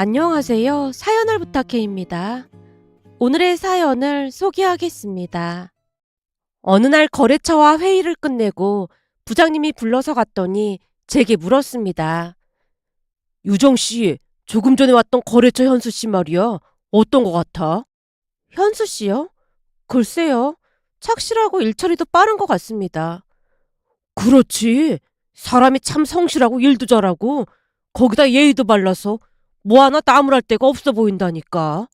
안녕하세요. 사연을 부탁해입니다. 오늘의 사연을 소개하겠습니다. 어느 날 거래처와 회의를 끝내고 부장님이 불러서 갔더니 제게 물었습니다. 유정씨, 조금 전에 왔던 거래처 현수씨 말이야. 어떤 것 같아? 현수씨요? 글쎄요. 착실하고 일처리도 빠른 것 같습니다. 그렇지. 사람이 참 성실하고 일도 잘하고 거기다 예의도 발라서 뭐 하나 나무랄 데가 없어 보인다니까.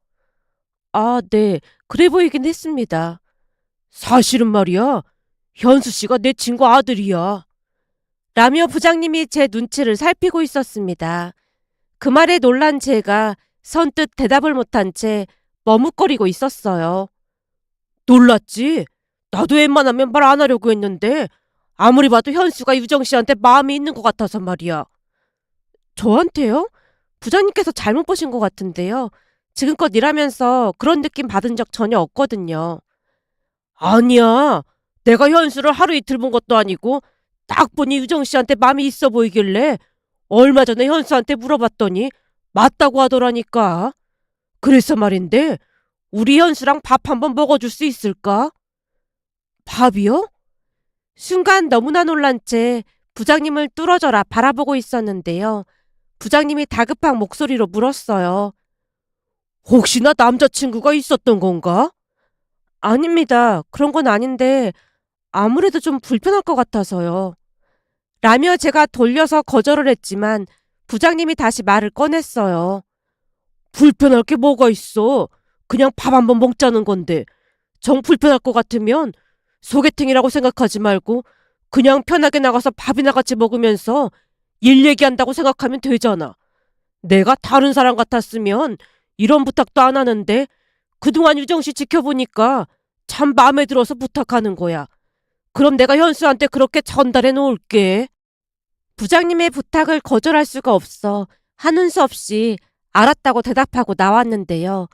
아, 네. 그래 보이긴 했습니다. 사실은 말이야. 현수 씨가 내 친구 아들이야. 라며 부장님이 제 눈치를 살피고 있었습니다. 그 말에 놀란 제가 선뜻 대답을 못한 채 머뭇거리고 있었어요. 놀랐지? 나도 웬만하면 말 안 하려고 했는데 아무리 봐도 현수가 유정 씨한테 마음이 있는 것 같아서 말이야. 저한테요? 부장님께서 잘못 보신 것 같은데요. 지금껏 일하면서 그런 느낌 받은 적 전혀 없거든요. 아니야. 내가 현수를 하루 이틀 본 것도 아니고 딱 보니 유정 씨한테 마음이 있어 보이길래 얼마 전에 현수한테 물어봤더니 맞다고 하더라니까. 그래서 말인데 우리 현수랑 밥 한번 먹어줄 수 있을까? 밥이요? 순간 너무나 놀란 채 부장님을 뚫어져라 바라보고 있었는데요. 부장님이 다급한 목소리로 물었어요. 혹시나 남자친구가 있었던 건가? 아닙니다. 그런 건 아닌데 아무래도 좀 불편할 것 같아서요. 라며 제가 돌려서 거절을 했지만 부장님이 다시 말을 꺼냈어요. 불편할 게 뭐가 있어? 그냥 밥 한번 먹자는 건데 정 불편할 것 같으면 소개팅이라고 생각하지 말고 그냥 편하게 나가서 밥이나 같이 먹으면서 일 얘기한다고 생각하면 되잖아. 내가 다른 사람 같았으면 이런 부탁도 안 하는데 그동안 유정씨 지켜보니까 참 마음에 들어서 부탁하는 거야. 그럼 내가 현수한테 그렇게 전달해 놓을게. 부장님의 부탁을 거절할 수가 없어 하는 수 없이 알았다고 대답하고 나왔는데요.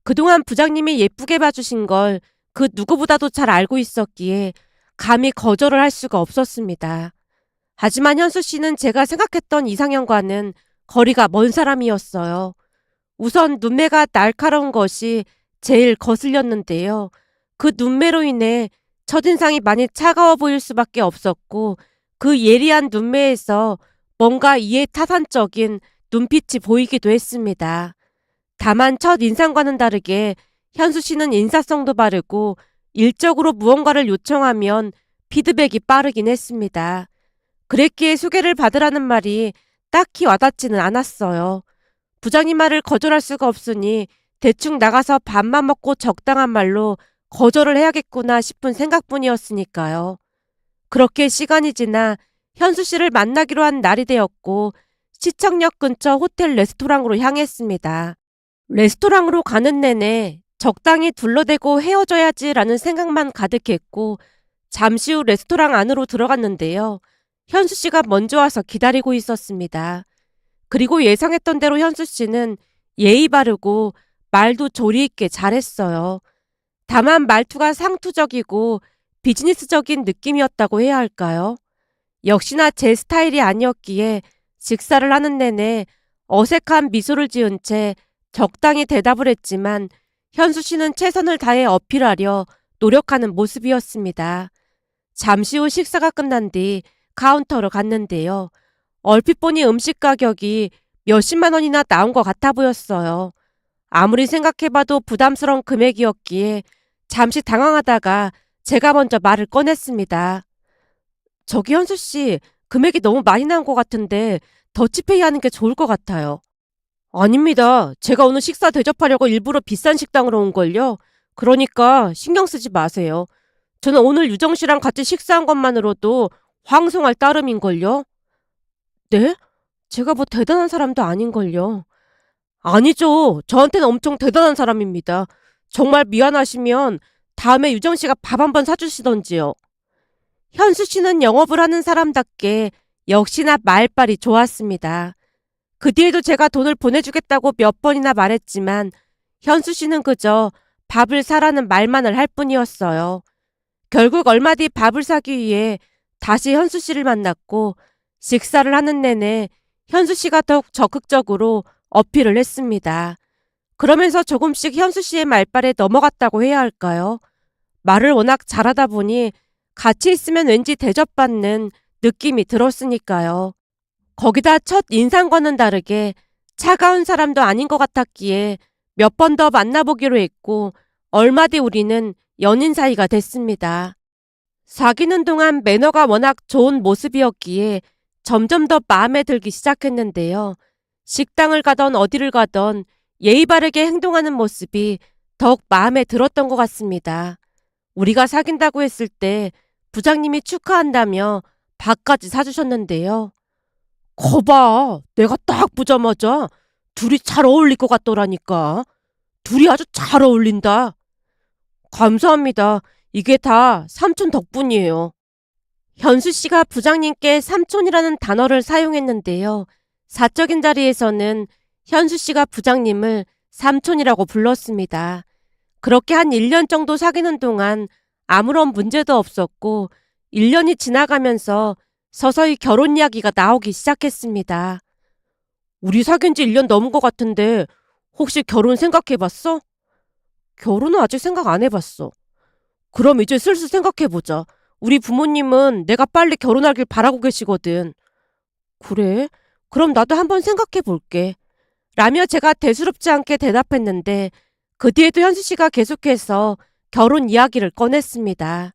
그동안 부장님이 예쁘게 봐주신 걸 그 누구보다도 잘 알고 있었기에 감히 거절을 할 수가 없었습니다. 하지만 현수 씨는 제가 생각했던 이상형과는 거리가 먼 사람이었어요. 우선 눈매가 날카로운 것이 제일 거슬렸는데요. 그 눈매로 인해 첫인상이 많이 차가워 보일 수밖에 없었고 그 예리한 눈매에서 뭔가 이해타산적인 눈빛이 보이기도 했습니다. 다만 첫인상과는 다르게 현수 씨는 인사성도 바르고 일적으로 무언가를 요청하면 피드백이 빠르긴 했습니다. 그랬기에 소개를 받으라는 말이 딱히 와닿지는 않았어요. 부장님 말을 거절할 수가 없으니 대충 나가서 밥만 먹고 적당한 말로 거절을 해야겠구나 싶은 생각뿐이었으니까요. 그렇게 시간이 지나 현수 씨를 만나기로 한 날이 되었고 시청역 근처 호텔 레스토랑으로 향했습니다. 레스토랑으로 가는 내내 적당히 둘러대고 헤어져야지라는 생각만 가득했고 잠시 후 레스토랑 안으로 들어갔는데요. 현수 씨가 먼저 와서 기다리고 있었습니다. 그리고 예상했던 대로 현수 씨는 예의 바르고 말도 조리 있게 잘했어요. 다만 말투가 상투적이고 비즈니스적인 느낌이었다고 해야 할까요? 역시나 제 스타일이 아니었기에 식사를 하는 내내 어색한 미소를 지은 채 적당히 대답을 했지만 현수 씨는 최선을 다해 어필하려 노력하는 모습이었습니다. 잠시 후 식사가 끝난 뒤 카운터로 갔는데요. 얼핏 보니 음식 가격이 몇십만 원이나 나온 것 같아 보였어요. 아무리 생각해봐도 부담스러운 금액이었기에 잠시 당황하다가 제가 먼저 말을 꺼냈습니다. 저기 현수 씨, 금액이 너무 많이 나온 것 같은데 더치페이 하는 게 좋을 것 같아요. 아닙니다. 제가 오늘 식사 대접하려고 일부러 비싼 식당으로 온걸요. 그러니까 신경 쓰지 마세요. 저는 오늘 유정 씨랑 같이 식사한 것만으로도 황송할 따름인걸요. 네? 제가 뭐 대단한 사람도 아닌걸요. 아니죠. 저한테는 엄청 대단한 사람입니다. 정말 미안하시면 다음에 유정 씨가 밥 한번 사주시던지요. 현수 씨는 영업을 하는 사람답게 역시나 말빨이 좋았습니다. 그 뒤에도 제가 돈을 보내주겠다고 몇 번이나 말했지만 현수 씨는 그저 밥을 사라는 말만을 할 뿐이었어요. 결국 얼마 뒤 밥을 사기 위해 다시 현수 씨를 만났고 식사를 하는 내내 현수 씨가 더욱 적극적으로 어필을 했습니다. 그러면서 조금씩 현수 씨의 말발에 넘어갔다고 해야 할까요? 말을 워낙 잘하다 보니 같이 있으면 왠지 대접받는 느낌이 들었으니까요. 거기다 첫 인상과는 다르게 차가운 사람도 아닌 것 같았기에 몇 번 더 만나보기로 했고 얼마 뒤 우리는 연인 사이가 됐습니다. 사귀는 동안 매너가 워낙 좋은 모습이었기에 점점 더 마음에 들기 시작했는데요. 식당을 가던 어디를 가던 예의 바르게 행동하는 모습이 더욱 마음에 들었던 것 같습니다. 우리가 사귄다고 했을 때 부장님이 축하한다며 밥까지 사주셨는데요. 거봐, 내가 딱 보자마자 둘이 잘 어울릴 것 같더라니까. 둘이 아주 잘 어울린다. 감사합니다. 이게 다 삼촌 덕분이에요. 현수 씨가 부장님께 삼촌이라는 단어를 사용했는데요. 사적인 자리에서는 현수 씨가 부장님을 삼촌이라고 불렀습니다. 그렇게 한 1년 정도 사귀는 동안 아무런 문제도 없었고 1년이 지나가면서 서서히 결혼 이야기가 나오기 시작했습니다. 우리 사귄 지 1년 넘은 것 같은데 혹시 결혼 생각해봤어? 결혼은 아직 생각 안 해봤어. 그럼 이제 슬슬 생각해보자. 우리 부모님은 내가 빨리 결혼하길 바라고 계시거든. 그래? 그럼 나도 한번 생각해볼게. 라며 제가 대수롭지 않게 대답했는데 그 뒤에도 현수 씨가 계속해서 결혼 이야기를 꺼냈습니다.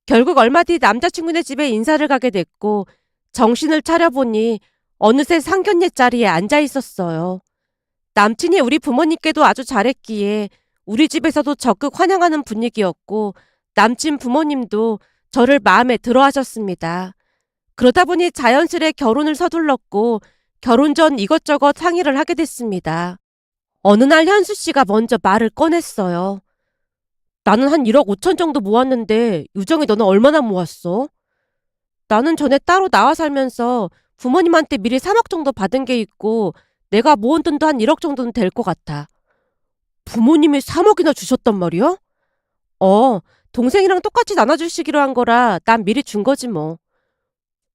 결국 얼마 뒤 남자친구네 집에 인사를 가게 됐고 정신을 차려보니 어느새 상견례 자리에 앉아 있었어요. 남친이 우리 부모님께도 아주 잘했기에 우리 집에서도 적극 환영하는 분위기였고 남친 부모님도 저를 마음에 들어 하셨습니다. 그러다 보니 자연스레 결혼을 서둘렀고 결혼 전 이것저것 상의를 하게 됐습니다. 어느 날 현수 씨가 먼저 말을 꺼냈어요. 나는 한 1억 5천 정도 모았는데 유정이 너는 얼마나 모았어? 나는 전에 따로 나와 살면서 부모님한테 미리 3억 정도 받은 게 있고 내가 모은 돈도 한 1억 정도는 될 것 같아. 부모님이 3억이나 주셨단 말이야? 동생이랑 똑같이 나눠주시기로 한 거라 난 미리 준 거지 뭐.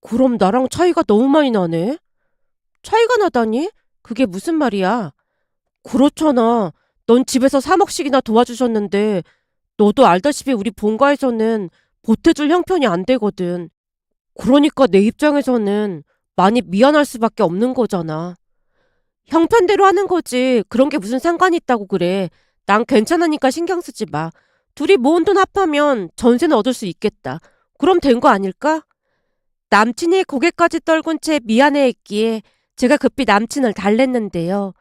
그럼 나랑 차이가 너무 많이 나네? 차이가 나다니? 그게 무슨 말이야? 그렇잖아. 넌 집에서 3억씩이나 도와주셨는데 너도 알다시피 우리 본가에서는 보태줄 형편이 안 되거든. 그러니까 내 입장에서는 많이 미안할 수밖에 없는 거잖아. 형편대로 하는 거지. 그런 게 무슨 상관이 있다고 그래. 난 괜찮으니까 신경 쓰지 마. 둘이 모은 돈 합하면 전세는 얻을 수 있겠다. 그럼 된 거 아닐까? 남친이 고개까지 떨군 채 미안해했기에 제가 급히 남친을 달랬는데요.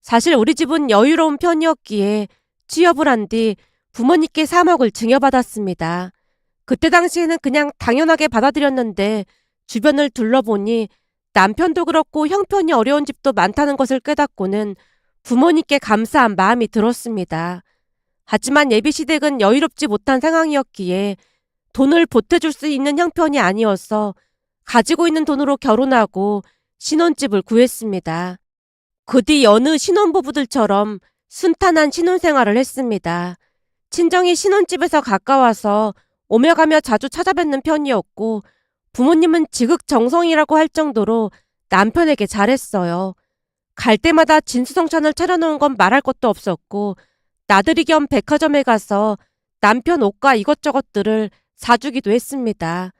사실 우리 집은 여유로운 편이었기에 취업을 한 뒤 부모님께 3억을 증여받았습니다. 그때 당시에는 그냥 당연하게 받아들였는데 주변을 둘러보니 남편도 그렇고 형편이 어려운 집도 많다는 것을 깨닫고는 부모님께 감사한 마음이 들었습니다. 하지만 예비시댁은 여유롭지 못한 상황이었기에 돈을 보태줄 수 있는 형편이 아니어서 가지고 있는 돈으로 결혼하고 신혼집을 구했습니다. 그 뒤 여느 신혼부부들처럼 순탄한 신혼생활을 했습니다. 친정이 신혼집에서 가까워서 오며 가며 자주 찾아뵙는 편이었고 부모님은 지극정성이라고 할 정도로 남편에게 잘했어요. 갈 때마다 진수성찬을 차려놓은 건 말할 것도 없었고 나들이 겸 백화점에 가서 남편 옷과 이것저것들을 사주기도 했습니다.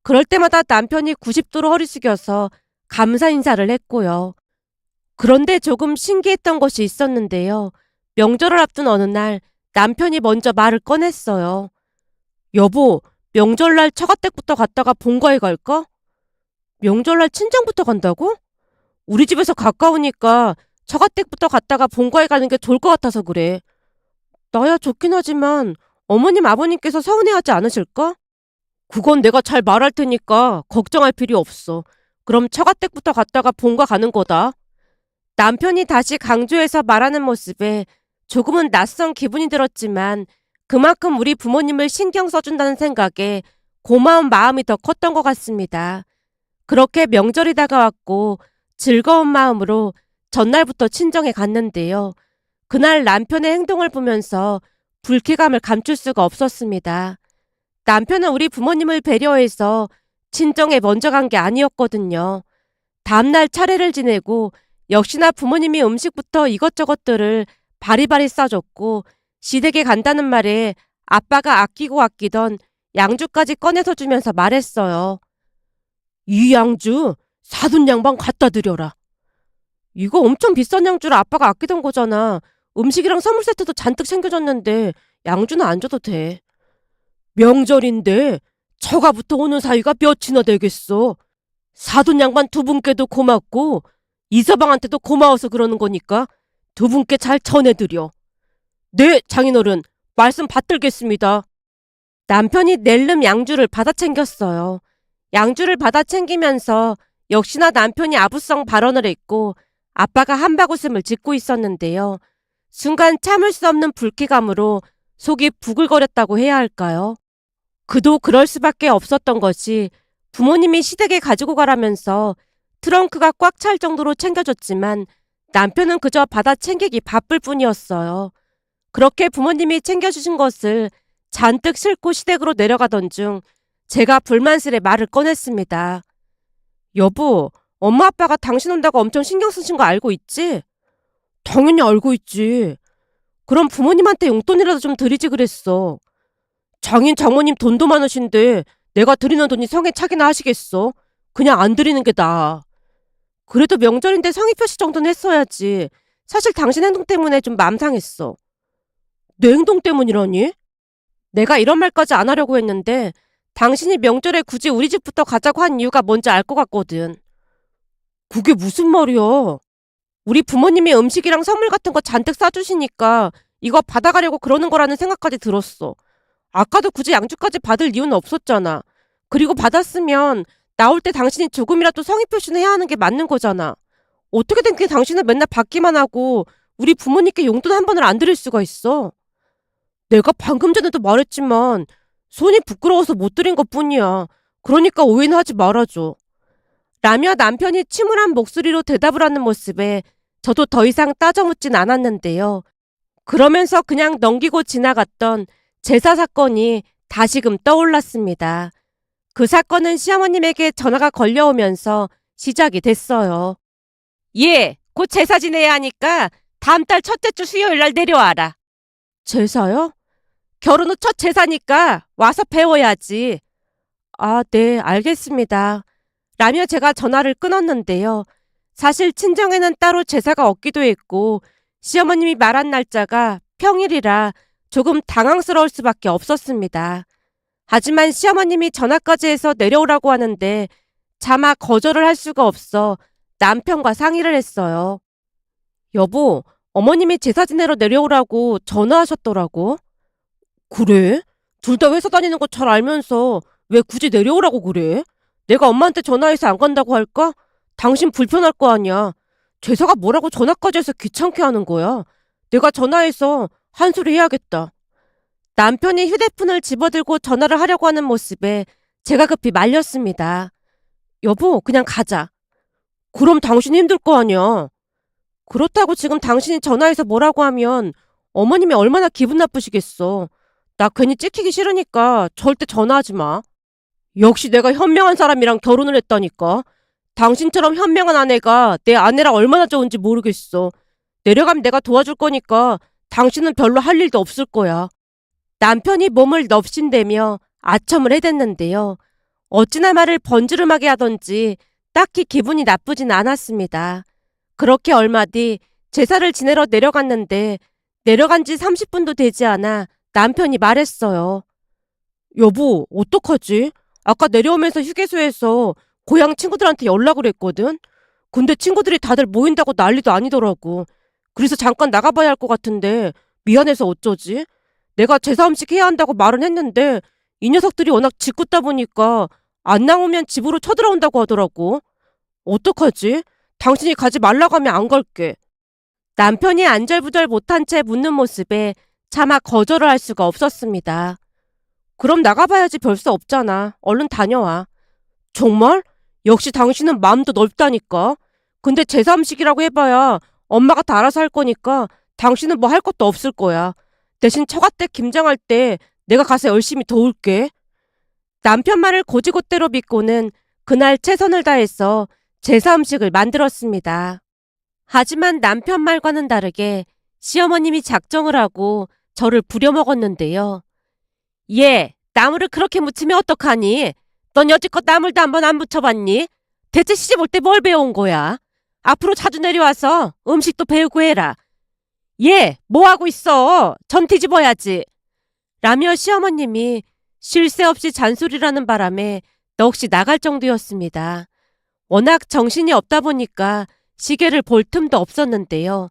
그럴 때마다 남편이 90도로 허리 숙여서 감사 인사를 했고요. 그런데 조금 신기했던 것이 있었는데요. 명절을 앞둔 어느 날 남편이 먼저 말을 꺼냈어요. 여보, 명절날 처가댁부터 갔다가 본가에 갈까? 명절날 친정부터 간다고? 우리 집에서 가까우니까 처가댁부터 갔다가 본가에 가는 게 좋을 것 같아서 그래. 나야 좋긴 하지만 어머님 아버님께서 서운해하지 않으실까? 그건 내가 잘 말할 테니까 걱정할 필요 없어. 그럼 처가댁부터 갔다가 본가 가는 거다. 남편이 다시 강조해서 말하는 모습에 조금은 낯선 기분이 들었지만 그만큼 우리 부모님을 신경 써준다는 생각에 고마운 마음이 더 컸던 것 같습니다. 그렇게 명절이 다가왔고 즐거운 마음으로 전날부터 친정에 갔는데요. 그날 남편의 행동을 보면서 불쾌감을 감출 수가 없었습니다. 남편은 우리 부모님을 배려해서 친정에 먼저 간 게 아니었거든요. 다음날 차례를 지내고 역시나 부모님이 음식부터 이것저것들을 바리바리 싸줬고 시댁에 간다는 말에 아빠가 아끼고 아끼던 양주까지 꺼내서 주면서 말했어요. 이 양주 사돈 양반 갖다 드려라. 이거 엄청 비싼 양주를 아빠가 아끼던 거잖아. 음식이랑 선물 세트도 잔뜩 챙겨줬는데 양주는 안 줘도 돼. 명절인데 처가부터 오는 사이가 몇이나 되겠어. 사돈 양반 두 분께도 고맙고 이서방한테도 고마워서 그러는 거니까 두 분께 잘 전해드려. 네, 장인어른, 말씀 받들겠습니다. 남편이 낼름 양주를 받아 챙겼어요. 양주를 받아 챙기면서 역시나 남편이 아부성 발언을 했고 아빠가 한바구음을 짓고 있었는데요. 순간 참을 수 없는 불쾌감으로 속이 부글거렸다고 해야 할까요? 그도 그럴 수밖에 없었던 것이 부모님이 시댁에 가지고 가라면서 트렁크가 꽉 찰 정도로 챙겨줬지만 남편은 그저 받아 챙기기 바쁠 뿐이었어요. 그렇게 부모님이 챙겨주신 것을 잔뜩 싣고 시댁으로 내려가던 중 제가 불만스레 말을 꺼냈습니다. 여보, 엄마 아빠가 당신 온다고 엄청 신경 쓰신 거 알고 있지? 당연히 알고 있지. 그럼 부모님한테 용돈이라도 좀 드리지 그랬어. 장인 장모님 돈도 많으신데 내가 드리는 돈이 성에 차기나 하시겠어? 그냥 안 드리는 게 나아. 그래도 명절인데 성의 표시 정도는 했어야지. 사실 당신 행동 때문에 좀 맘 상했어. 내 행동 때문이라니? 내가 이런 말까지 안 하려고 했는데 당신이 명절에 굳이 우리 집부터 가자고 한 이유가 뭔지 알 것 같거든. 그게 무슨 말이야? 우리 부모님이 음식이랑 선물 같은 거 잔뜩 싸주시니까 이거 받아가려고 그러는 거라는 생각까지 들었어. 아까도 굳이 양주까지 받을 이유는 없었잖아. 그리고 받았으면 나올 때 당신이 조금이라도 성의 표시는 해야 하는 게 맞는 거잖아. 어떻게든 그게 당신은 맨날 받기만 하고 우리 부모님께 용돈 한 번을 안 드릴 수가 있어. 내가 방금 전에도 말했지만 손이 부끄러워서 못 드린 것뿐이야. 그러니까 오해는 하지 말아줘. 라며 남편이 침울한 목소리로 대답을 하는 모습에 저도 더 이상 따져 묻진 않았는데요. 그러면서 그냥 넘기고 지나갔던 제사 사건이 다시금 떠올랐습니다. 그 사건은 시어머님에게 전화가 걸려오면서 시작이 됐어요. 예, 곧 제사 지내야 하니까 다음 달 첫째 주 수요일 날 내려와라. 제사요? 결혼 후 첫 제사니까 와서 배워야지. 아, 네, 알겠습니다. 라며 제가 전화를 끊었는데요. 사실 친정에는 따로 제사가 없기도 했고 시어머님이 말한 날짜가 평일이라 조금 당황스러울 수밖에 없었습니다. 하지만 시어머님이 전화까지 해서 내려오라고 하는데 차마 거절을 할 수가 없어 남편과 상의를 했어요. 여보, 어머님이 제사 지내러 내려오라고 전화하셨더라고. 그래? 둘 다 회사 다니는 거 잘 알면서 왜 굳이 내려오라고 그래? 내가 엄마한테 전화해서 안 간다고 할까? 당신 불편할 거 아니야. 제사가 뭐라고 전화까지 해서 귀찮게 하는 거야. 내가 전화해서 한 소리 해야겠다. 남편이 휴대폰을 집어들고 전화를 하려고 하는 모습에 제가 급히 말렸습니다. 여보, 그냥 가자. 그럼 당신이 힘들 거 아니야. 그렇다고 지금 당신이 전화해서 뭐라고 하면 어머님이 얼마나 기분 나쁘시겠어. 나 괜히 찍히기 싫으니까 절대 전화하지 마. 역시 내가 현명한 사람이랑 결혼을 했다니까. 당신처럼 현명한 아내가 내 아내랑 얼마나 좋은지 모르겠어. 내려가면 내가 도와줄 거니까 당신은 별로 할 일도 없을 거야. 남편이 몸을 넙신대며 아첨을 해댔는데요. 어찌나 말을 번지름하게 하던지 딱히 기분이 나쁘진 않았습니다. 그렇게 얼마 뒤 제사를 지내러 내려갔는데 내려간 지 30분도 되지 않아 남편이 말했어요. 여보, 어떡하지? 아까 내려오면서 휴게소에서 고향 친구들한테 연락을 했거든? 근데 친구들이 다들 모인다고 난리도 아니더라고. 그래서 잠깐 나가봐야 할 것 같은데 미안해서 어쩌지? 내가 제사 음식 해야 한다고 말은 했는데 이 녀석들이 워낙 짓궂다 보니까 안 나오면 집으로 쳐들어온다고 하더라고. 어떡하지? 당신이 가지 말라고 하면 안 갈게. 남편이 안절부절 못한 채 묻는 모습에 차마 거절을 할 수가 없었습니다. 그럼 나가봐야지 별 수 없잖아. 얼른 다녀와. 정말? 역시 당신은 마음도 넓다니까. 근데 제사 음식이라고 해봐야 엄마가 다 알아서 할 거니까 당신은 뭐 할 것도 없을 거야. 대신 처갓댁 김장할 때 내가 가서 열심히 도울게. 남편 말을 곧이곧대로 믿고는 그날 최선을 다해서 제사 음식을 만들었습니다. 하지만 남편 말과는 다르게 시어머님이 작정을 하고 저를 부려먹었는데요. 얘, 나물을 그렇게 무치면 어떡하니? 넌 여지껏 나물도 한번 안 무쳐봤니? 대체 시집 올 때 뭘 배운 거야? 앞으로 자주 내려와서 음식도 배우고 해라. 얘, 뭐 하고 있어? 전 뒤집어야지. 라며 시어머님이 쉴 새 없이 잔소리라는 바람에 넋이 나갈 정도였습니다. 워낙 정신이 없다 보니까 시계를 볼 틈도 없었는데요.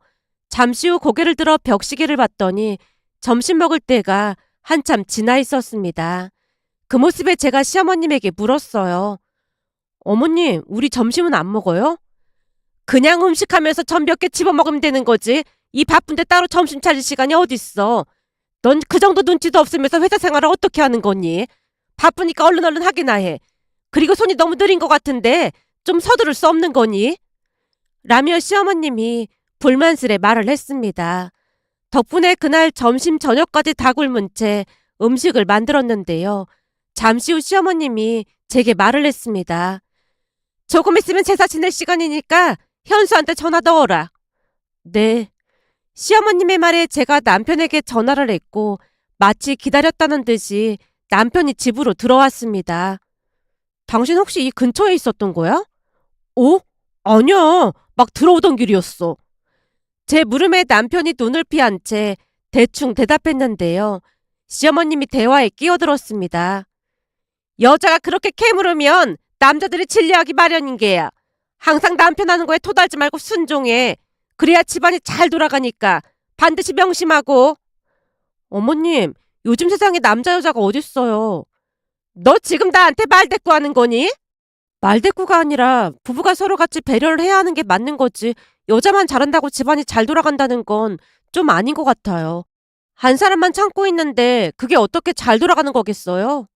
잠시 후 고개를 들어 벽시계를 봤더니 점심 먹을 때가 한참 지나 있었습니다. 그 모습에 제가 시어머님에게 물었어요. 어머님, 우리 점심은 안 먹어요? 그냥 음식하면서 전 몇 개 집어먹으면 되는 거지. 이 바쁜데 따로 점심 차릴 시간이 어딨어. 넌 그 정도 눈치도 없으면서 회사 생활을 어떻게 하는 거니? 바쁘니까 얼른 하기나 해. 그리고 손이 너무 느린 것 같은데 좀 서두를 수 없는 거니? 라며 시어머님이 불만스레 말을 했습니다. 덕분에 그날 점심 저녁까지 다 굶은 채 음식을 만들었는데요. 잠시 후 시어머님이 제게 말을 했습니다. 조금 있으면 제사 지낼 시간이니까 현수한테 전화 넣어라. 네. 시어머님의 말에 제가 남편에게 전화를 했고 마치 기다렸다는 듯이 남편이 집으로 들어왔습니다. 당신 혹시 이 근처에 있었던 거야? 어? 아니야. 막 들어오던 길이었어. 제 물음에 남편이 눈을 피한 채 대충 대답했는데요. 시어머님이 대화에 끼어들었습니다. 여자가 그렇게 캐물으면 남자들이 질려하기 마련인 게야. 항상 남편 하는 거에 토달지 말고 순종해. 그래야 집안이 잘 돌아가니까 반드시 명심하고. 어머님, 요즘 세상에 남자 여자가 어딨어요. 너 지금 나한테 말대꾸하는 거니? 말대꾸가 아니라 부부가 서로 같이 배려를 해야 하는 게 맞는 거지. 여자만 잘한다고 집안이 잘 돌아간다는 건 좀 아닌 것 같아요. 한 사람만 참고 있는데 그게 어떻게 잘 돌아가는 거겠어요?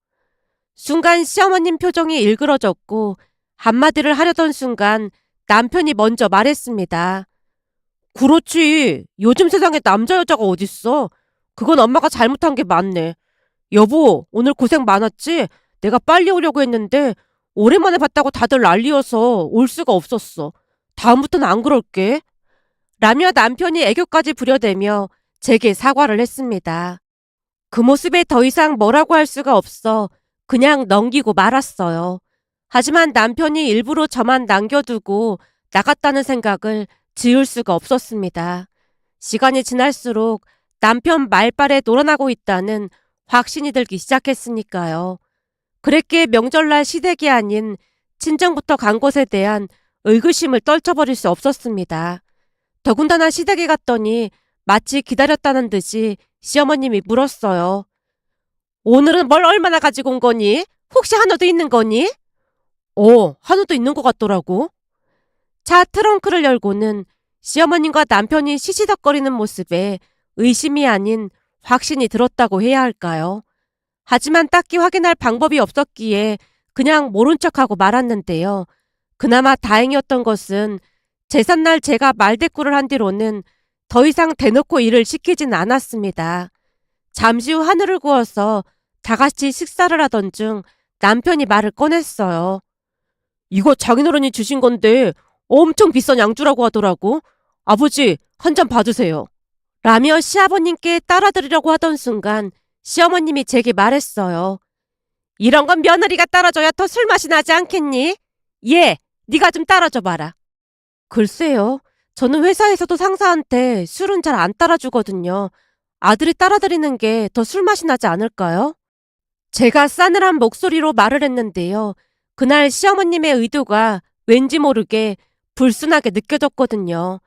순간 시어머님 표정이 일그러졌고 한마디를 하려던 순간 남편이 먼저 말했습니다. 그렇지. 요즘 세상에 남자 여자가 어딨어. 그건 엄마가 잘못한 게 맞네. 여보, 오늘 고생 많았지? 내가 빨리 오려고 했는데 오랜만에 봤다고 다들 난리여서 올 수가 없었어. 다음부터는 안 그럴게. 라며 남편이 애교까지 부려대며 제게 사과를 했습니다. 그 모습에 더 이상 뭐라고 할 수가 없어 그냥 넘기고 말았어요. 하지만 남편이 일부러 저만 남겨두고 나갔다는 생각을 지울 수가 없었습니다. 시간이 지날수록 남편 말발에 놀아나고 있다는 확신이 들기 시작했으니까요. 그랬기에 명절날 시댁이 아닌 친정부터 간 곳에 대한 의구심을 떨쳐버릴 수 없었습니다. 더군다나 시댁에 갔더니 마치 기다렸다는 듯이 시어머님이 물었어요. 오늘은 뭘 얼마나 가지고 온 거니? 혹시 한우도 있는 거니? 한우도 있는 것 같더라고. 차 트렁크를 열고는 시어머님과 남편이 시시덕거리는 모습에 의심이 아닌 확신이 들었다고 해야 할까요? 하지만 딱히 확인할 방법이 없었기에 그냥 모른 척하고 말았는데요. 그나마 다행이었던 것은 제삿날 제가 말대꾸를 한 뒤로는 더 이상 대놓고 일을 시키진 않았습니다. 잠시 후 한우를 구워서 다 같이 식사를 하던 중 남편이 말을 꺼냈어요. 이거 장인어른이 주신 건데 엄청 비싼 양주라고 하더라고. 아버지, 한 잔 받으세요. 라며 시아버님께 따라드리려고 하던 순간 시어머님이 제게 말했어요. 이런 건 며느리가 따라줘야 더 술맛이 나지 않겠니? 네가 좀 따라줘 봐라. 글쎄요. 저는 회사에서도 상사한테 술은 잘 안 따라주거든요. 아들이 따라드리는 게 더 술맛이 나지 않을까요? 제가 싸늘한 목소리로 말을 했는데요. 그날 시어머님의 의도가 왠지 모르게 불순하게 느껴졌거든요.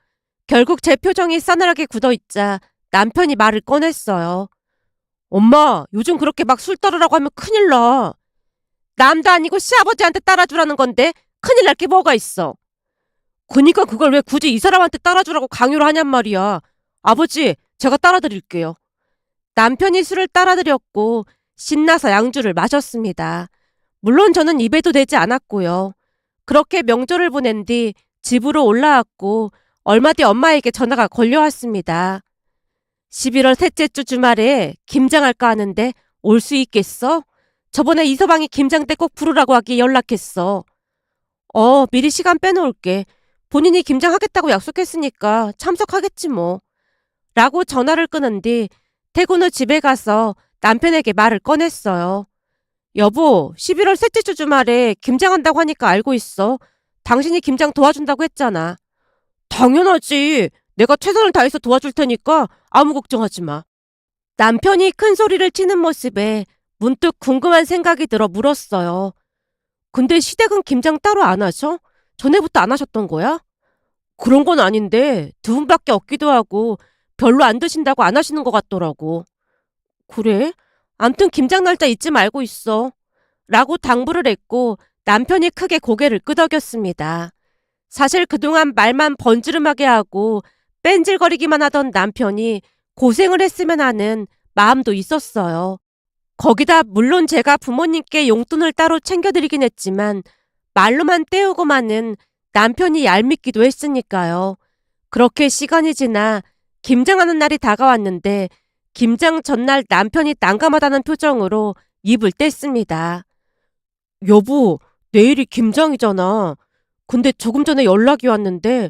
결국 제 표정이 싸늘하게 굳어있자 남편이 말을 꺼냈어요. 엄마, 요즘 그렇게 막 술 따르라고 하면 큰일 나. 남도 아니고 시아버지한테 따라주라는 건데 큰일 날 게 뭐가 있어. 그니까 그걸 왜 굳이 이 사람한테 따라주라고 강요를 하냔 말이야. 아버지, 제가 따라드릴게요. 남편이 술을 따라드렸고 신나서 양주를 마셨습니다. 물론 저는 입에도 대지 않았고요. 그렇게 명절을 보낸 뒤 집으로 올라왔고 얼마 뒤 엄마에게 전화가 걸려왔습니다. 11월 셋째 주 주말에 김장할까 하는데 올 수 있겠어? 저번에 이서방이 김장 때 꼭 부르라고 하기에 연락했어. 미리 시간 빼놓을게. 본인이 김장하겠다고 약속했으니까 참석하겠지 뭐. 라고 전화를 끊은 뒤 퇴근 후 집에 가서 남편에게 말을 꺼냈어요. 여보, 11월 셋째 주 주말에 김장한다고 하니까 알고 있어. 당신이 김장 도와준다고 했잖아. 당연하지. 내가 최선을 다해서 도와줄 테니까 아무 걱정하지 마. 남편이 큰 소리를 치는 모습에 문득 궁금한 생각이 들어 물었어요. 근데 시댁은 김장 따로 안 하셔? 전에부터 안 하셨던 거야? 그런 건 아닌데 두 분밖에 없기도 하고 별로 안 드신다고 안 하시는 것 같더라고. 그래? 암튼 김장 날짜 잊지 말고 있어. 라고 당부를 했고 남편이 크게 고개를 끄덕였습니다. 사실 그동안 말만 번지르르하게 하고 뺀질거리기만 하던 남편이 고생을 했으면 하는 마음도 있었어요. 거기다 물론 제가 부모님께 용돈을 따로 챙겨드리긴 했지만 말로만 때우고만은 남편이 얄밉기도 했으니까요. 그렇게 시간이 지나 김장하는 날이 다가왔는데 김장 전날 남편이 난감하다는 표정으로 입을 뗐습니다. 여보, 내일이 김장이잖아. 근데 조금 전에 연락이 왔는데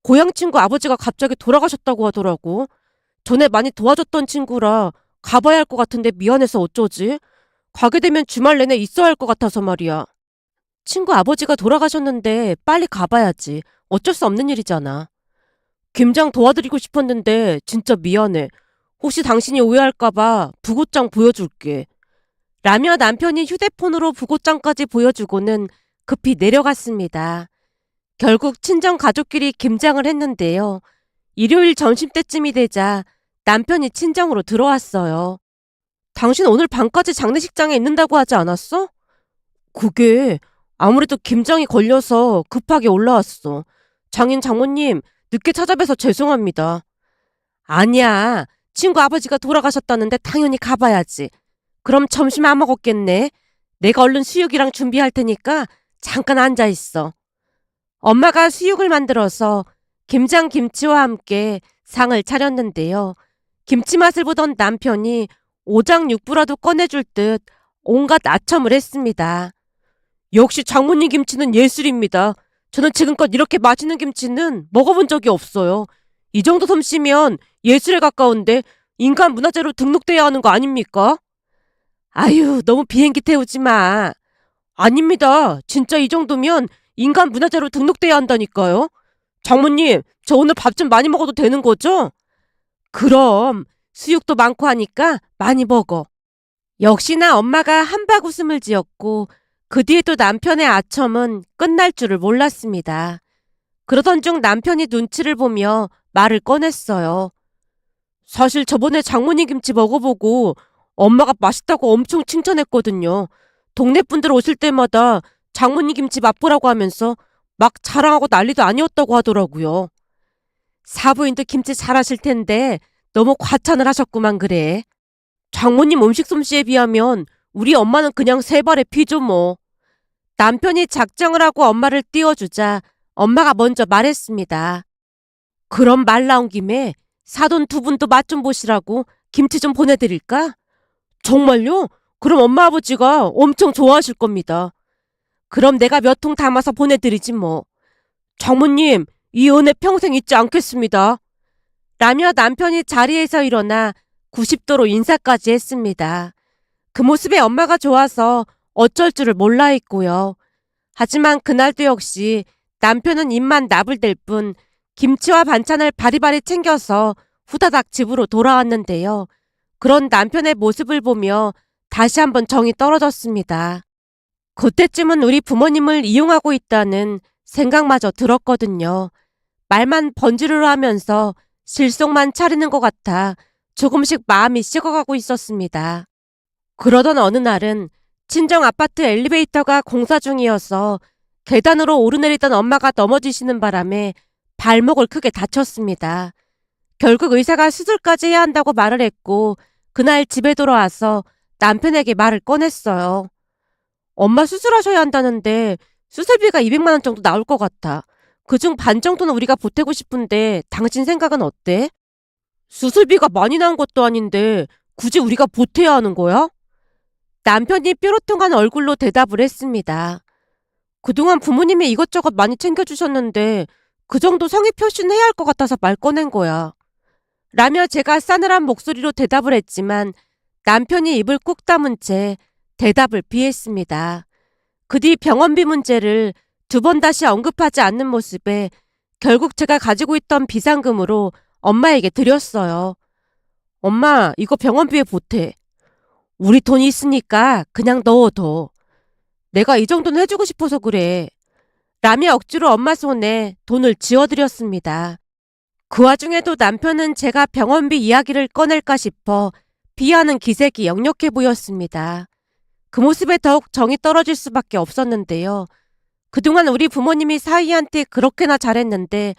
고향 친구 아버지가 갑자기 돌아가셨다고 하더라고. 전에 많이 도와줬던 친구라 가봐야 할 것 같은데 미안해서 어쩌지? 가게 되면 주말 내내 있어야 할 것 같아서 말이야. 친구 아버지가 돌아가셨는데 빨리 가봐야지. 어쩔 수 없는 일이잖아. 김장 도와드리고 싶었는데 진짜 미안해. 혹시 당신이 오해할까봐 부고장 보여줄게. 라며 남편이 휴대폰으로 부고장까지 보여주고는 급히 내려갔습니다. 결국 친정 가족끼리 김장을 했는데요. 일요일 점심때쯤이 되자 남편이 친정으로 들어왔어요. 당신 오늘 밤까지 장례식장에 있는다고 하지 않았어? 그게 아무래도 김장이 걸려서 급하게 올라왔어. 장인 장모님, 늦게 찾아뵈서 죄송합니다. 아니야. 친구 아버지가 돌아가셨다는데 당연히 가봐야지. 그럼 점심 안 먹었겠네. 내가 얼른 수육이랑 준비할 테니까 잠깐 앉아 있어. 엄마가 수육을 만들어서 김장 김치와 함께 상을 차렸는데요. 김치 맛을 보던 남편이 오장육부라도 꺼내줄 듯 온갖 아첨을 했습니다. 역시 장모님 김치는 예술입니다. 저는 지금껏 이렇게 맛있는 김치는 먹어본 적이 없어요. 이 정도 솜씨면 예술에 가까운데 인간 문화재로 등록돼야 하는 거 아닙니까? 아유, 너무 비행기 태우지 마. 아닙니다. 진짜 이 정도면 인간 문화재로 등록돼야 한다니까요. 장모님, 저 오늘 밥 좀 많이 먹어도 되는 거죠? 그럼 수육도 많고 하니까 많이 먹어. 역시나 엄마가 한박 웃음을 지었고 그 뒤에 또 남편의 아첨은 끝날 줄을 몰랐습니다. 그러던 중 남편이 눈치를 보며 말을 꺼냈어요. 사실 저번에 장모님 김치 먹어보고 엄마가 맛있다고 엄청 칭찬했거든요. 동네 분들 오실 때마다 장모님 김치 맛보라고 하면서 막 자랑하고 난리도 아니었다고 하더라고요. 사부인도 김치 잘하실 텐데 너무 과찬을 하셨구만 그래. 장모님 음식 솜씨에 비하면 우리 엄마는 그냥 세 발의 피죠 뭐. 남편이 작정을 하고 엄마를 띄워주자 엄마가 먼저 말했습니다. 그럼 말 나온 김에 사돈 두 분도 맛 좀 보시라고 김치 좀 보내드릴까? 정말요? 그럼 엄마 아버지가 엄청 좋아하실 겁니다. 그럼 내가 몇 통 담아서 보내드리지 뭐. 장모님, 이 은혜 평생 잊지 않겠습니다. 라며 남편이 자리에서 일어나 90도로 인사까지 했습니다. 그 모습에 엄마가 좋아서 어쩔 줄을 몰라 했고요. 하지만 그날도 역시 남편은 입만 나불댈 뿐 김치와 반찬을 바리바리 챙겨서 후다닥 집으로 돌아왔는데요. 그런 남편의 모습을 보며 다시 한번 정이 떨어졌습니다. 그때쯤은 우리 부모님을 이용하고 있다는 생각마저 들었거든요. 말만 번지르르 하면서 실속만 차리는 것 같아 조금씩 마음이 식어가고 있었습니다. 그러던 어느 날은 친정 아파트 엘리베이터가 공사 중이어서 계단으로 오르내리던 엄마가 넘어지시는 바람에 발목을 크게 다쳤습니다. 결국 의사가 수술까지 해야 한다고 말을 했고 그날 집에 돌아와서 남편에게 말을 꺼냈어요. 엄마 수술하셔야 한다는데 수술비가 200만 원 정도 나올 것 같아. 그중 반 정도는 우리가 보태고 싶은데 당신 생각은 어때? 수술비가 많이 나온 것도 아닌데 굳이 우리가 보태야 하는 거야? 남편이 뾰로통한 얼굴로 대답을 했습니다. 그동안 부모님이 이것저것 많이 챙겨주셨는데 그 정도 성의 표시는 해야 할 것 같아서 말 꺼낸 거야. 라며 제가 싸늘한 목소리로 대답을 했지만 남편이 입을 꾹 다문 채 대답을 피했습니다. 그 뒤 병원비 문제를 2번 다시 언급하지 않는 모습에 결국 제가 가지고 있던 비상금으로 엄마에게 드렸어요. 엄마, 이거 병원비에 보태. 우리 돈이 있으니까 그냥 넣어둬. 내가 이 정도는 해주고 싶어서 그래. 라며 억지로 엄마 손에 돈을 쥐어드렸습니다. 그 와중에도 남편은 제가 병원비 이야기를 꺼낼까 싶어 비하는 기색이 역력해 보였습니다. 그 모습에 더욱 정이 떨어질 수밖에 없었는데요. 그동안 우리 부모님이 사위한테 그렇게나 잘했는데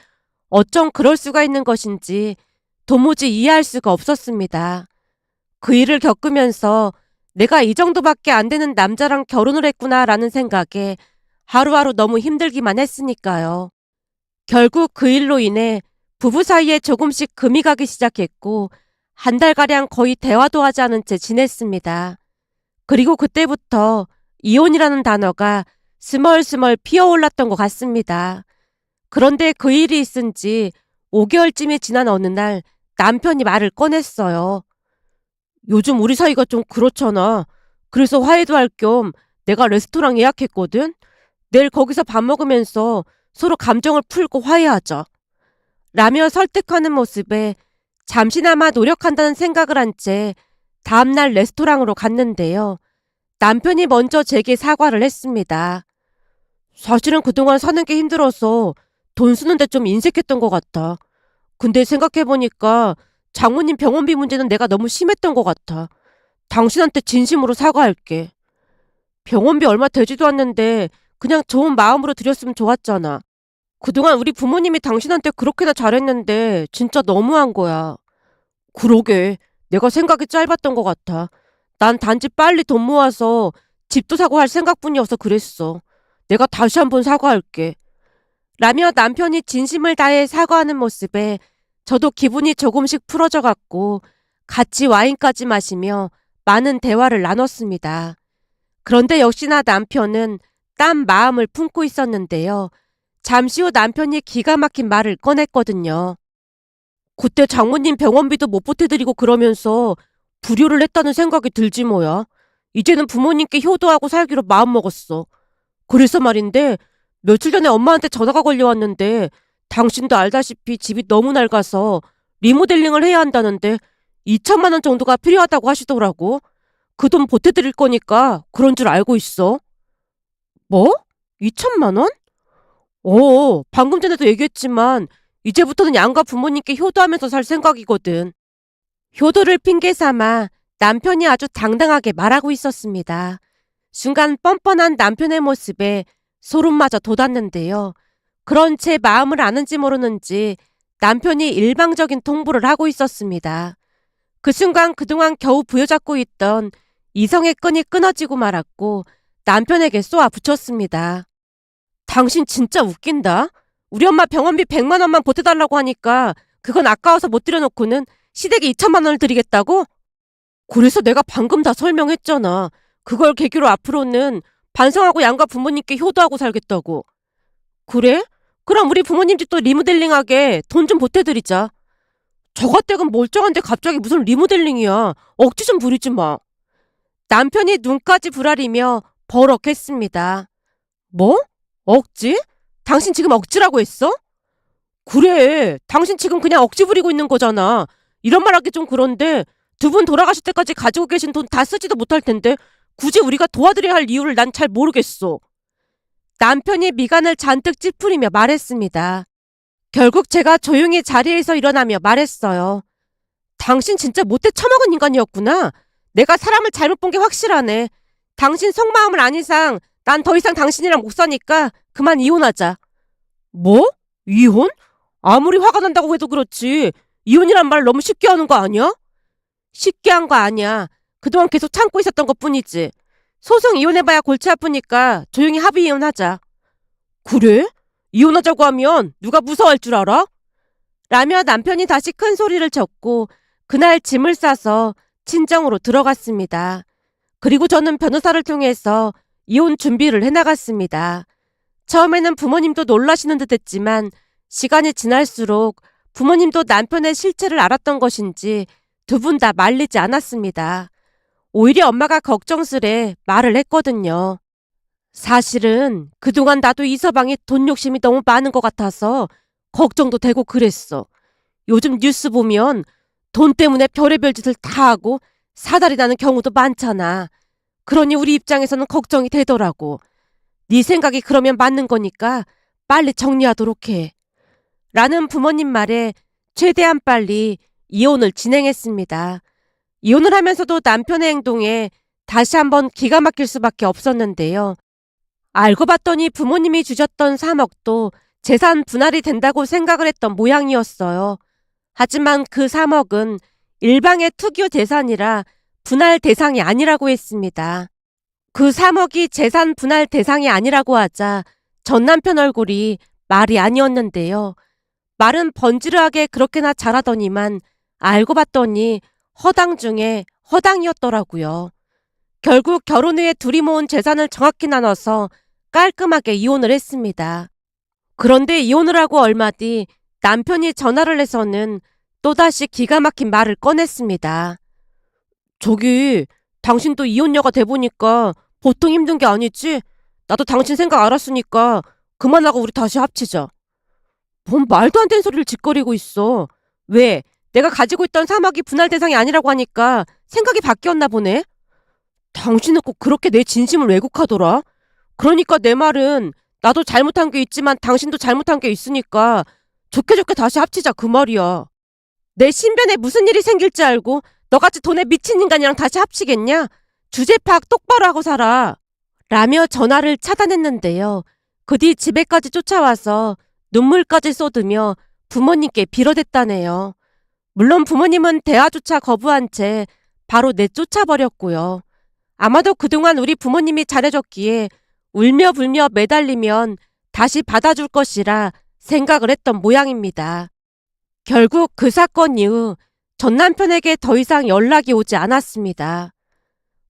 어쩜 그럴 수가 있는 것인지 도무지 이해할 수가 없었습니다. 그 일을 겪으면서 내가 이 정도밖에 안 되는 남자랑 결혼을 했구나라는 생각에 하루하루 너무 힘들기만 했으니까요. 결국 그 일로 인해 부부 사이에 조금씩 금이 가기 시작했고 한 달가량 거의 대화도 하지 않은 채 지냈습니다. 그리고 그때부터 이혼이라는 단어가 스멀스멀 피어올랐던 것 같습니다. 그런데 그 일이 있은 지 5개월쯤이 지난 어느 날 남편이 말을 꺼냈어요. 요즘 우리 사이가 좀 그렇잖아. 그래서 화해도 할 겸 내가 레스토랑 예약했거든. 내일 거기서 밥 먹으면서 서로 감정을 풀고 화해하자. 라며 설득하는 모습에 잠시나마 노력한다는 생각을 한 채 다음날 레스토랑으로 갔는데요. 남편이 먼저 제게 사과를 했습니다. 사실은 그동안 사는 게 힘들어서 돈 쓰는데 좀 인색했던 것 같아. 근데 생각해보니까 장모님 병원비 문제는 내가 너무 심했던 것 같아. 당신한테 진심으로 사과할게. 병원비 얼마 되지도 않는데 그냥 좋은 마음으로 드렸으면 좋았잖아. 그동안 우리 부모님이 당신한테 그렇게나 잘했는데 진짜 너무한 거야. 그러게, 내가 생각이 짧았던 것 같아. 난 단지 빨리 돈 모아서 집도 사고 할 생각뿐이어서 그랬어. 내가 다시 한번 사과할게. 라며 남편이 진심을 다해 사과하는 모습에 저도 기분이 조금씩 풀어져 갔고 같이 와인까지 마시며 많은 대화를 나눴습니다. 그런데 역시나 남편은 딴 마음을 품고 있었는데요. 잠시 후 남편이 기가 막힌 말을 꺼냈거든요. 그때 장모님 병원비도 못 보태드리고 그러면서 불효를 했다는 생각이 들지 뭐야. 이제는 부모님께 효도하고 살기로 마음먹었어. 그래서 말인데 며칠 전에 엄마한테 전화가 걸려왔는데 당신도 알다시피 집이 너무 낡아서 리모델링을 해야 한다는데 2천만 원 정도가 필요하다고 하시더라고. 그 돈 보태드릴 거니까 그런 줄 알고 있어. 뭐? 2천만 원? 방금 전에도 얘기했지만 이제부터는 양가 부모님께 효도하면서 살 생각이거든. 효도를 핑계 삼아 남편이 아주 당당하게 말하고 있었습니다. 순간 뻔뻔한 남편의 모습에 소름마저 돋았는데요. 그런 제 마음을 아는지 모르는지 남편이 일방적인 통보를 하고 있었습니다. 그 순간 그동안 겨우 부여잡고 있던 이성의 끈이 끊어지고 말았고 남편에게 쏘아 붙였습니다. 당신 진짜 웃긴다. 우리 엄마 병원비 100만 원만 보태달라고 하니까 그건 아까워서 못 드려놓고는 시댁에 2천만 원을 드리겠다고? 그래서 내가 방금 다 설명했잖아. 그걸 계기로 앞으로는 반성하고 양가 부모님께 효도하고 살겠다고. 그래? 그럼 우리 부모님 집도 리모델링하게 돈 좀 보태드리자. 저가댁은 멀쩡한데 갑자기 무슨 리모델링이야. 억지 좀 부리지 마. 남편이 눈까지 부라리며 버럭했습니다. 뭐? 억지? 당신 지금 억지라고 했어? 그래, 당신 지금 그냥 억지 부리고 있는 거잖아. 이런 말 하기 좀 그런데 2분 돌아가실 때까지 가지고 계신 돈 다 쓰지도 못할 텐데 굳이 우리가 도와드려야 할 이유를 난 잘 모르겠어. 남편이 미간을 잔뜩 찌푸리며 말했습니다. 결국 제가 조용히 자리에서 일어나며 말했어요. 당신 진짜 못돼 처먹은 인간이었구나. 내가 사람을 잘못 본 게 확실하네. 당신 속마음을 안 이상 난 더 이상 당신이랑 못 사니까 그만 이혼하자. 뭐? 이혼? 아무리 화가 난다고 해도 그렇지. 이혼이란 말 너무 쉽게 하는 거 아니야? 쉽게 한 거 아니야. 그동안 계속 참고 있었던 것 뿐이지. 소송 이혼해봐야 골치 아프니까 조용히 합의 이혼하자. 그래? 이혼하자고 하면 누가 무서워할 줄 알아? 라며 남편이 다시 큰 소리를 쳤고 그날 짐을 싸서 친정으로 들어갔습니다. 그리고 저는 변호사를 통해서 이혼 준비를 해나갔습니다. 처음에는 부모님도 놀라시는 듯 했지만 시간이 지날수록 부모님도 남편의 실체를 알았던 것인지 두 분 다 말리지 않았습니다. 오히려 엄마가 걱정스레 말을 했거든요. 사실은 그동안 나도 이 서방이 돈 욕심이 너무 많은 것 같아서 걱정도 되고 그랬어. 요즘 뉴스 보면 돈 때문에 별의별 짓을 다 하고 사달이 나는 경우도 많잖아. 그러니 우리 입장에서는 걱정이 되더라고. 네 생각이 그러면 맞는 거니까 빨리 정리하도록 해. 라는 부모님 말에 최대한 빨리 이혼을 진행했습니다. 이혼을 하면서도 남편의 행동에 다시 한번 기가 막힐 수밖에 없었는데요. 알고 봤더니 부모님이 주셨던 3억도 재산 분할이 된다고 생각을 했던 모양이었어요. 하지만 그 3억은 일방의 투기 재산이라 분할 대상이 아니라고 했습니다. 그 3억이 재산 분할 대상이 아니라고 하자 전 남편 얼굴이 말이 아니었는데요. 말은 번지르하게 그렇게나 잘하더니만 알고 봤더니 허당 중에 허당이었더라고요. 결국 결혼 후에 둘이 모은 재산을 정확히 나눠서 깔끔하게 이혼을 했습니다. 그런데 이혼을 하고 얼마 뒤 남편이 전화를 해서는 또다시 기가 막힌 말을 꺼냈습니다. 저기, 당신도 이혼녀가 돼보니까 보통 힘든 게 아니지? 나도 당신 생각 알았으니까 그만하고 우리 다시 합치자. 뭔 말도 안 되는 소리를 짓거리고 있어. 왜? 내가 가지고 있던 3억이 분할 대상이 아니라고 하니까 생각이 바뀌었나 보네? 당신은 꼭 그렇게 내 진심을 왜곡하더라? 그러니까 내 말은 나도 잘못한 게 있지만 당신도 잘못한 게 있으니까 좋게 좋게 다시 합치자 그 말이야. 내 신변에 무슨 일이 생길지 알고 너같이 돈에 미친 인간이랑 다시 합치겠냐? 주제 파악 똑바로 하고 살아. 라며 전화를 차단했는데요. 그 뒤 집에까지 쫓아와서 눈물까지 쏟으며 부모님께 빌어댔다네요. 물론 부모님은 대화조차 거부한 채 바로 내쫓아버렸고요. 아마도 그동안 우리 부모님이 잘해줬기에 울며 불며 매달리면 다시 받아줄 것이라 생각을 했던 모양입니다. 결국 그 사건 이후 전 남편에게 더 이상 연락이 오지 않았습니다.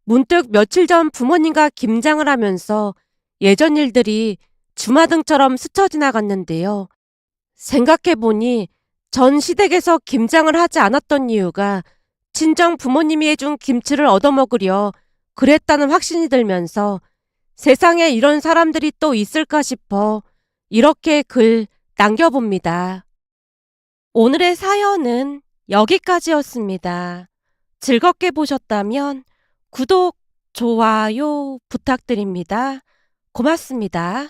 문득 며칠 전 부모님과 김장을 하면서 예전 일들이 주마등처럼 스쳐 지나갔는데요. 생각해보니 전 시댁에서 김장을 하지 않았던 이유가 친정 부모님이 해준 김치를 얻어먹으려 그랬다는 확신이 들면서 세상에 이런 사람들이 또 있을까 싶어 이렇게 글 남겨봅니다. 오늘의 사연은 여기까지였습니다. 즐겁게 보셨다면 구독, 좋아요 부탁드립니다. 고맙습니다.